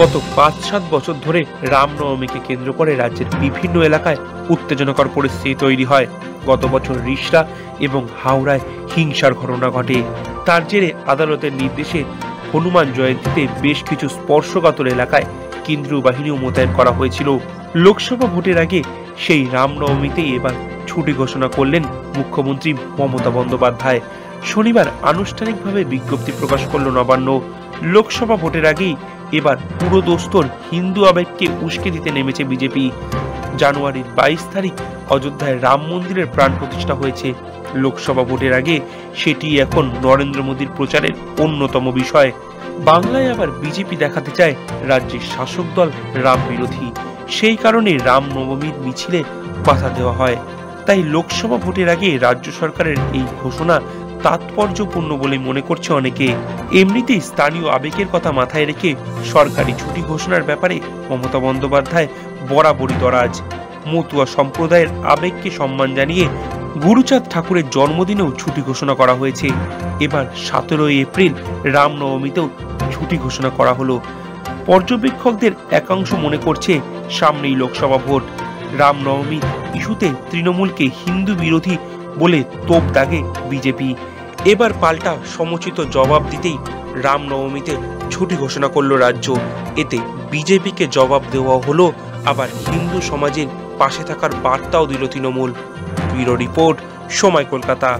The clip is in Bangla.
গত ৫-৭ বছর ধরে রামনবমীকে কেন্দ্র করে রাজ্যের বিভিন্ন এলাকায় উত্তেজনাকর পরিস্থিতি তৈরি হয়। গত বছর রিষড়া এবং হাওড়ায় হিংসার ঘটনা ঘটে। তার জেরে আদালতের নির্দেশে হনুমান জয়ন্তীতে বেশ কিছু স্পর্শকাতর এলাকায় কেন্দ্রীয় বাহিনীও মোতায়েন করা হয়েছিল। লোকসভা ভোটের আগে সেই রামনবমীতেই এবার ছুটি ঘোষণা করলেন মুখ্যমন্ত্রী মমতা বন্দ্যোপাধ্যায়। শনিবার আনুষ্ঠানিকভাবে বিজ্ঞপ্তি প্রকাশ করল নবান্ন। লোকসভা ভোটের আগেই এবার পুরোদস্তুর হিন্দু আবেগকে উস্কে দিতে নেমেছে বিজেপি। জানুয়ারির ২২ তারিখ অযোধ্যায় রাম মন্দিরের প্রাণ প্রতিষ্ঠা হয়েছে। লোকসভা ভোটের আগে সেটি এখন নরেন্দ্র মোদীর প্রচারের অন্যতম বিষয়। বাংলায় আবার বিজেপি দেখাতে চায় রাজ্যের শাসক দল রাম বিরোধী। সেই কারণে রামনবমীর মিছিলে বাধা দেওয়া হয়। তাই লোকসভা ভোটের আগে রাজ্য সরকারের এই ঘোষণা তাৎপর্যপূর্ণ বলে মনে করছে অনেকে। এমনিতেই স্থানীয় আবেগের কথা মাথায় রেখে সরকারি ছুটি ঘোষণার ব্যাপারে মমতা বন্দ্যোপাধ্যায় বরাবরই দরাজ। মতুয়া সম্প্রদায়ের আবেগকে সম্মান জানিয়ে গুরুচাঁদ ঠাকুরের জন্মদিনেও ছুটি ঘোষণা করা হয়েছে। এবার ১৭ এপ্রিল রামনবমীতেও ছুটি ঘোষণা করা হলো। পর্যবেক্ষকদের একাংশ মনে করছে সামনেই লোকসভা ভোট, রামনবমী ইস্যুতে তৃণমূলকে হিন্দু বিরোধী বলে তোপ দাগে বিজেপি। এবার পাল্টা সমুচিত জবাব দিতেই রামনবমীতে ছুটি ঘোষণা করল রাজ্য। এতে বিজেপিকে জবাব দেওয়া হলো, আবার হিন্দু সমাজের পাশে থাকার বার্তাও দিল তৃণমূল। ব্যুরো রিপোর্ট, সময় কলকাতা।